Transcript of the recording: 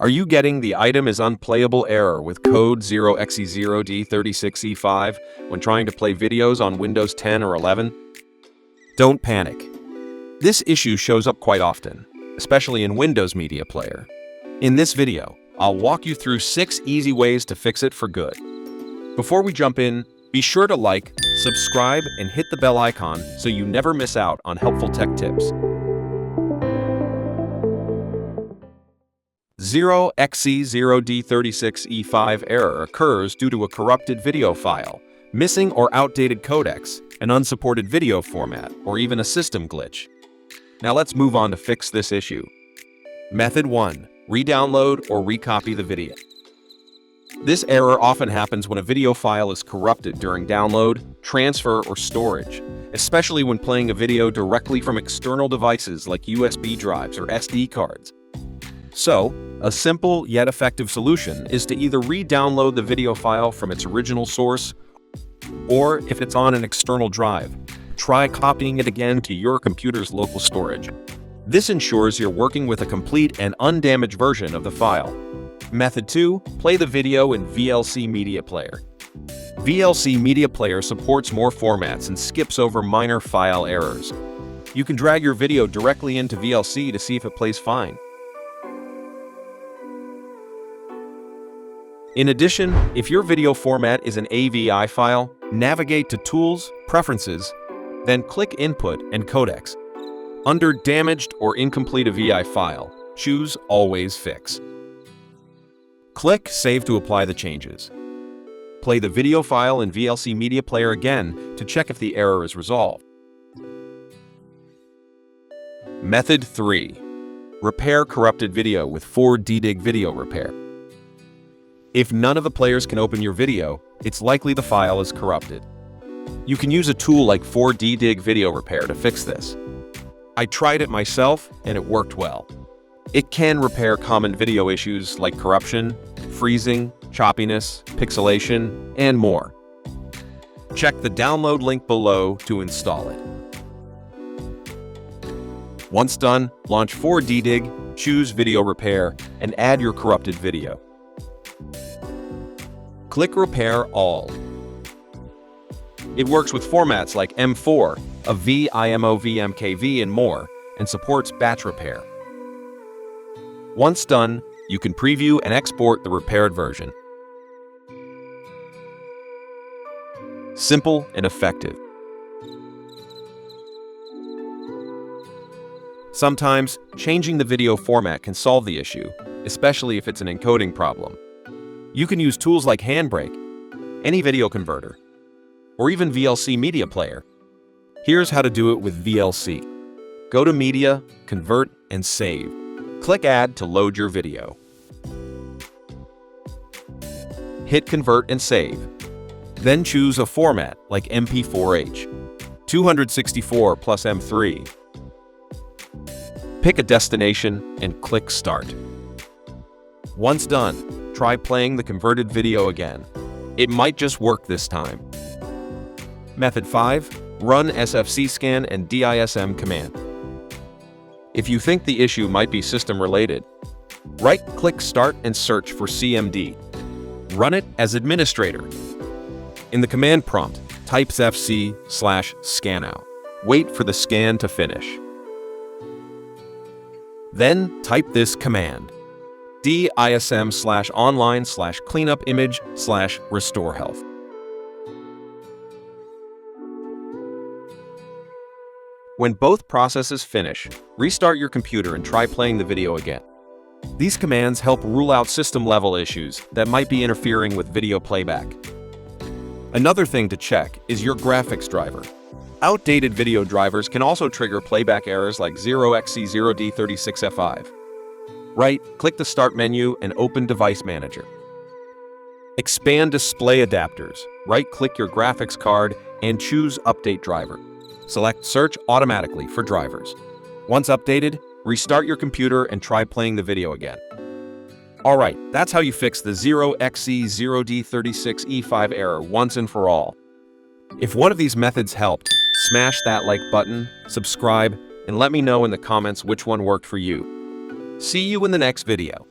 Are you getting the item is unplayable error with code 0xc00d36e5 when trying to play videos on Windows 10 or 11? Don't panic. This issue shows up quite often, especially in Windows Media Player. In this video, I'll walk you through 6 easy ways to fix it for good. Before we jump in, be sure to like, subscribe, and hit the bell icon so you never miss out on helpful tech tips. 0xc00d36e5 error occurs due to a corrupted video file, missing or outdated codecs, an unsupported video format, or even a system glitch. Now let's move on to fix this issue. Method 1. Re-download or recopy the video. This error often happens when a video file is corrupted during download, transfer, or storage, especially when playing a video directly from external devices like USB drives or SD cards. So, a simple yet effective solution is to either re-download the video file from its original source, or if it's on an external drive, try copying it again to your computer's local storage. This ensures you're working with a complete and undamaged version of the file. Method 2. Play the video in VLC Media Player. VLC Media Player supports more formats and skips over minor file errors. You can drag your video directly into VLC to see if it plays fine. In addition, if your video format is an AVI file, navigate to Tools, Preferences, then click Input and Codecs. Under Damaged or Incomplete AVI file, choose Always Fix. Click Save to apply the changes. Play the video file in VLC Media Player again to check if the error is resolved. Method 3. Repair corrupted video with 4DDIG Video Repair. If none of the players can open your video, it's likely the file is corrupted. You can use a tool like 4DDIG Video Repair to fix this. I tried it myself, and it worked well. It can repair common video issues like corruption, freezing, choppiness, pixelation, and more. Check the download link below to install it. Once done, launch 4DDIG, choose Video Repair, and add your corrupted video. Click Repair All. It works with formats like M4, AV, IMOV, MKV, and more, and supports batch repair. Once done, you can preview and export the repaired version. Simple and effective. Sometimes, changing the video format can solve the issue, especially if it's an encoding problem. You can use tools like Handbrake, any video converter, or even VLC Media Player. Here's how to do it with VLC. Go to Media, Convert, and Save. Click Add to load your video. Hit Convert and Save. Then choose a format like MP4H, 264 plus M3. Pick a destination and click Start. Once done, try playing the converted video again. It might just work this time. Method 5. Run SFC scan and DISM command. If you think the issue might be system-related, right-click Start and search for CMD. Run it as administrator. In the command prompt, type fc/scanout. Wait for the scan to finish. Then type this command: DISM/online/cleanupimage/restore health. When both processes finish, restart your computer and try playing the video again. These commands help rule out system-level issues that might be interfering with video playback. Another thing to check is your graphics driver. Outdated video drivers can also trigger playback errors like 0xc00d36e5. Right-click the Start menu and open Device Manager. Expand Display Adapters. Right-click your graphics card and choose Update Driver. Select Search automatically for drivers. Once updated, restart your computer and try playing the video again. Alright, that's how you fix the 0xc00d36e5 error once and for all. If one of these methods helped, smash that like button, subscribe, and let me know in the comments which one worked for you. See you in the next video.